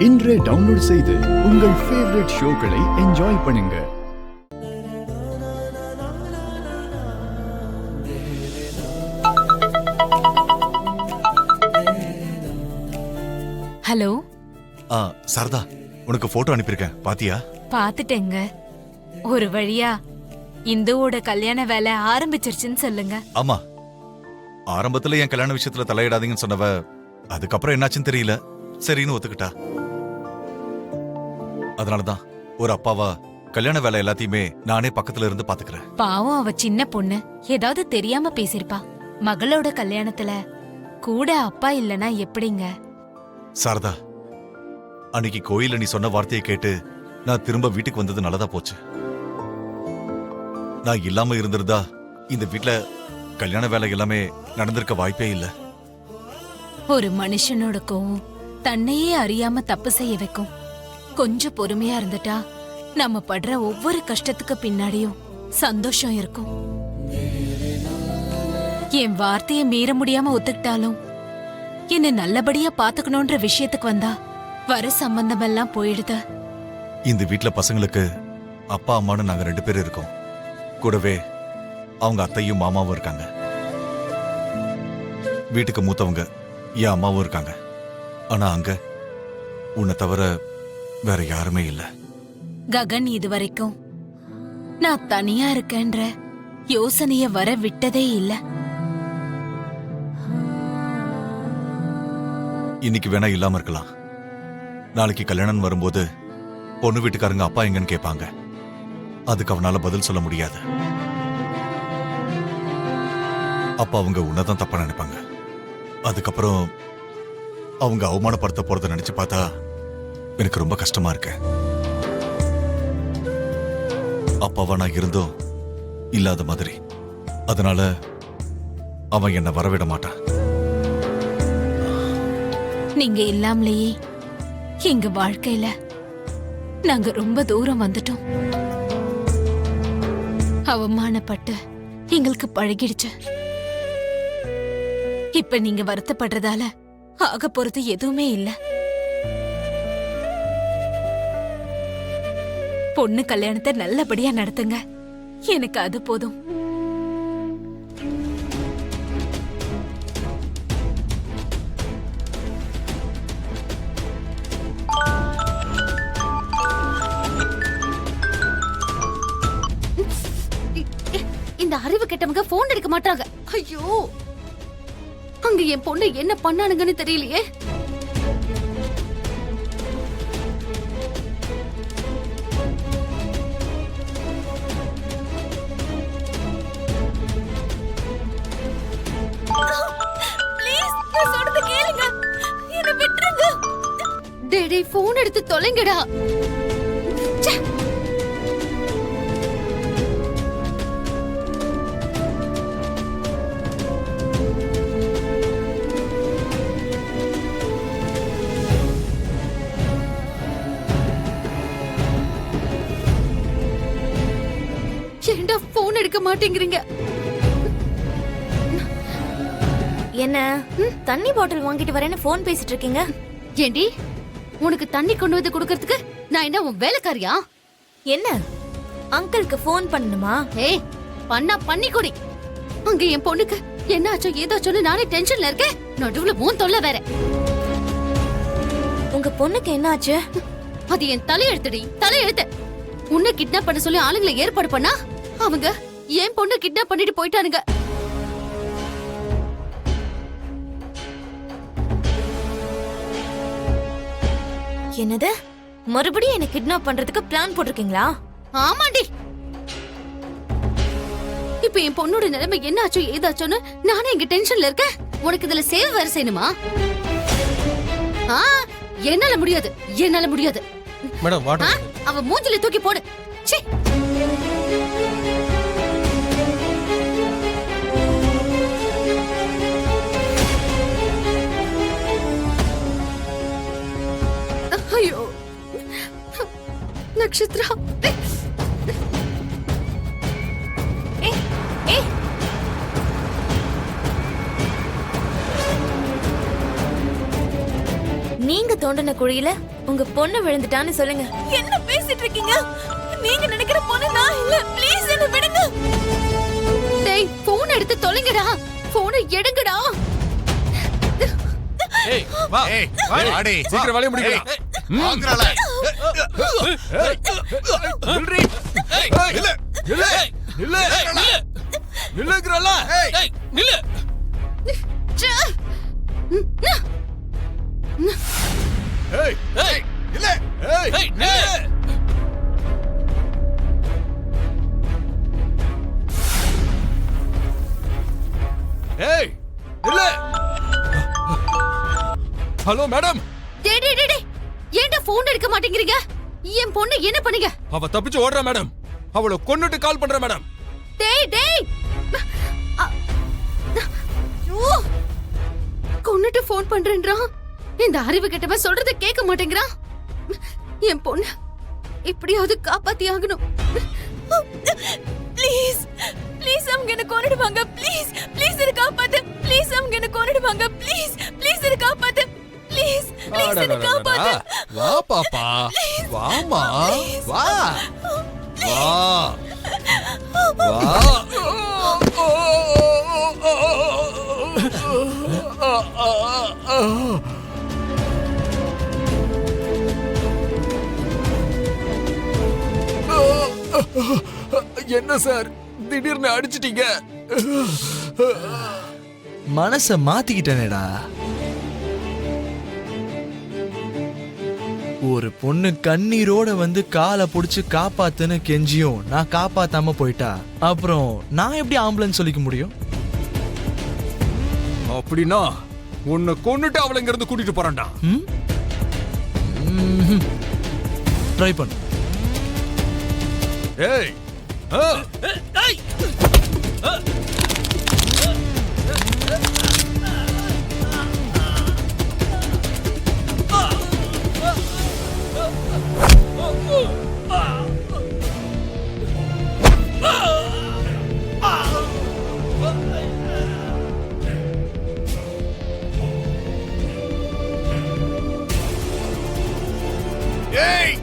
இன்றே டவுன்லோட் செய்து உங்கள் ஃபேவரட் ஷோக்களை என்ஜாய் பண்ணுங்க. ஹலோ. சரதா, உனக்கு போட்டோ அனுப்பியிருக்கேன், பாத்தியா? பாத்துட்டேங்க. ஒரு வழியா இந்துவோட கல்யாண வேலை ஆரம்பிச்சிருச்சுன்னு சொல்லுங்க. ஆமா, ஆரம்பத்துல என் கல்யாண விஷயத்துல தலையிடாதீங்கன்னு சொன்னவ அதுக்கப்புறம் என்னாச்சுன்னு தெரியல, சரின்னு ஒத்துக்கிட்டா. அதனாலதான் ஒரு அப்பாவா கல்யாண வேலை எல்லாத்தையுமே நானே பக்கத்துல இருந்து பாத்துக்கிறேன். பாவம், அவ சின்ன பொண்ணு, ஏதாவது தெரியாம பேசிருப்பா. மகளோட கல்யாணத்துல கூட அப்பா இல்லனா எப்படிங்க? சாரதா, அன்னைக்கு கோயில நீ சொன்ன வார்த்தையை கேட்டு நான் திரும்ப வீட்டுக்கு வந்தது நல்லதா போச்சு. நான் இல்லாம இருந்திருந்தா இந்த வீட்ல கல்யாண வேலை எல்லாமே நடந்திருக்க வாய்ப்பே இல்ல. ஒரு மனுஷனோட கோவம் தன்னையே அறியாம தப்பு செய்ய வைக்கும். கொஞ்சம் பொறுமையா இருந்துட்டா நம்ம படுற ஒவ்வொரு கஷ்டத்துக்கு பின்னாடியும் சந்தோஷம் இருக்கும். என் வார்த்தையை மீற முடியாம ஒத்துக்கிட்டாலும் என்ன நல்லபடியா பாத்துக்கணும்ன்ற விஷயத்துக்கு வந்தா வர சம்பந்தம் எல்லாம் போயிடுத. இந்த வீட்ல பசங்களுக்கு அப்பா அம்மானு நாங்க 2 பேர் இருக்கோம். கூடவே அவங்க அத்தையும் மாமாவும் இருக்காங்க. வீட்டுக்கு மூத்தவங்க என் அம்மாவும் இருக்காங்க. ஆனா அங்க உன்னை தவிர வேற யாருமே இல்ல. ககன் இதுவரைக்கும் நான் தனியா இருக்கேன்ற யோசனைய வர விட்டதே இல்ல. இன்னைக்கு வேணா இல்லாம இருக்கலாம், நாளைக்கு கல்யாணம் வரும்போது பொண்ணு வீட்டுக்காரங்க அப்பா எங்கன்னு கேட்பாங்க. அதுக்கு அவனால பதில் சொல்ல முடியாது. அப்ப அவங்க உன்னதான் தப்பா நினைப்பாங்க. அதுக்கப்புறம் அவங்க அவமானப்படுத்த போறத நினைச்சு பார்த்தா எனக்கு ரொம்ப கஷ்டமா இருக்கு. அப்பாவா நான் இருந்தோம் இல்லாத மாதிரி. அதனால அவன் என்ன வரவிட மாட்டான். நீங்க இல்லாமலேயே எங்க வாழ்க்கையில நாங்க ரொம்ப தூரம் வந்துட்டோம். அவமானப்பட்டு எங்களுக்கு பழகிடுச்சு. இப்ப நீங்க வருத்தப்படுறதால ஆக போறது எதுவுமே இல்ல. பொண்ணு கல்யாணத்தை நல்லபடியா நடத்துங்க, எனக்கு அது போதும். இந்த அறிவு கெட்டவங்க போன் எடுக்க மாட்டாங்க. ஐயோ, அங்க என் பொண்ணு என்ன பண்ணானுங்கன்னு தெரியலையே. டேய், போன் எடுத்து தொலைங்கடா. ஏண்டா போன் எடுக்க மாட்டேங்கிறீங்க? என்ன தண்ணி பாட்டில் வாங்கிட்டு வரேன்னு போன் பேசிட்டு இருக்கீங்க? ஏண்டி, உனக்கு தண்ணி கொண்டு வந்து கொடுக்கறதுக்கு நான் என்ன உன் வேலைக்காரியா? என்ன அங்கிளுக்கு போன் பண்ணணுமா? ஏய், பண்ணி கொடி. அங்க என் பொண்ணுக்கு என்ன ஆச்சோ ஏதாச்சோன்னு நானே டென்ஷன்ல இருக்கேன். நடுவுல மூன் தொல்லை வேற. உங்க பொண்ணுக்கு என்ன ஆச்சு? அது என் தலையெழுத்துடி, தலையெழுத்து. உன்னை கிட்னாப் பண்ண சொல்லி ஆளுங்களை ஏற்பாடு பண்ணா அவங்க என் பொண்ணு கிட்னாப் பண்ணிட்டு போயிட்டானுங்க. என்னது, மறுபடியும் என்ன கிட்னாப் பண்றதுக்கு பிளான் போட்டிருக்கீங்களா? ஆமாண்டி. இப்ப என் பொண்ணோட நிலைமை என்ன ஆச்சோ ஏதாச்சோன்னு நானே இங்க டென்ஷன்ல இருக்கேன். உனக்கு இதுல சேவ் வேற செய்யணுமா? என்னால முடியாது, என்னால முடியாது. Madam water. அவ மூஞ்சில தூக்கி போடு. சீ. ஐயோ நக்ஷத்ரா, நீங்க தோண்டின குழியில உங்க பொண்ணு விழுந்துட்டான்னு சொல்லுங்க. என்ன பேசிட்டு இருக்கீங்க? நீங்க நினைக்கிற பொண்ணு நான் இல்ல. ப்ளீஸ் என்ன விடுங்க. டேய் போன் எடுத்து தொலைங்கடா. போனை எடுங்கடா. ஏய் வா ஏய், வாடி. வாடி. சீக்கிரம் வேலைய முடிக்கலாம். வாங்குறாள. நில்றி. ஏய் நில்லு. நில்லு. நில்லு. நில்லுங்கறல. ஏய் நில்லு. ச்சே. ஏய் ஏய் நில்லு. ஏய் நில்லு. ஏய் நில்லு. Hello madam. டேய் டேய் டேய், டேய். ஏன்டா போன் எடுக்க மாட்டேங்கிறீங்க? என் பொண்ணு என்ன பண்ணீங்க? அவ தப்பிச்சு ஓடுறா மேடம். அவளை கொன்னுட்டு கால் பண்ற மேடம். டேய் டேய். ஐயோ. கொன்னுட்டு போன் பண்றேன்றான். இந்த அறிவு கெட்டவன் சொல்றத கேட்க மாட்டேங்கிறான். என் பொண்ணு எப்படியாவது காப்பாத்தி ஆகணும். ப்ளீஸ் ப்ளீஸ் அவங்க என்ன கொன்னுடுவாங்க. ப்ளீஸ் ப்ளீஸ் என்ன காப்பாத்து. ப்ளீஸ் அவங்க என்ன கொன்னுடுவாங்க. ப்ளீஸ் ப்ளீஸ் என்ன காப்பாத்து. ப்ளீஸ் ப்ளீஸ் என்ன காப்பாத்து. வா பாப்பா. வாமா. வா. வா. என்ன சார் திடீர்னு அடிச்சிட்டீங்க? மனச மாத்திக்கிட்டேனேடா. ஒரு பொண்ணு கண்ணீரோட வந்து காலை புடிச்சு காப்பாத்துன்னு கெஞ்சியும் நான் காப்பாத்தாம போயிட்டா அப்புறம் நான் எப்படி ஆம்புலன்ஸ் சொல்லிக்க முடியும்? அப்படின்னா உன்னை கொன்னுட்டு அவளை இங்க இருந்து கூட்டிட்டு போறான்டா. ட்ரை பண்ணு. ஏய் ஏய் ஏய்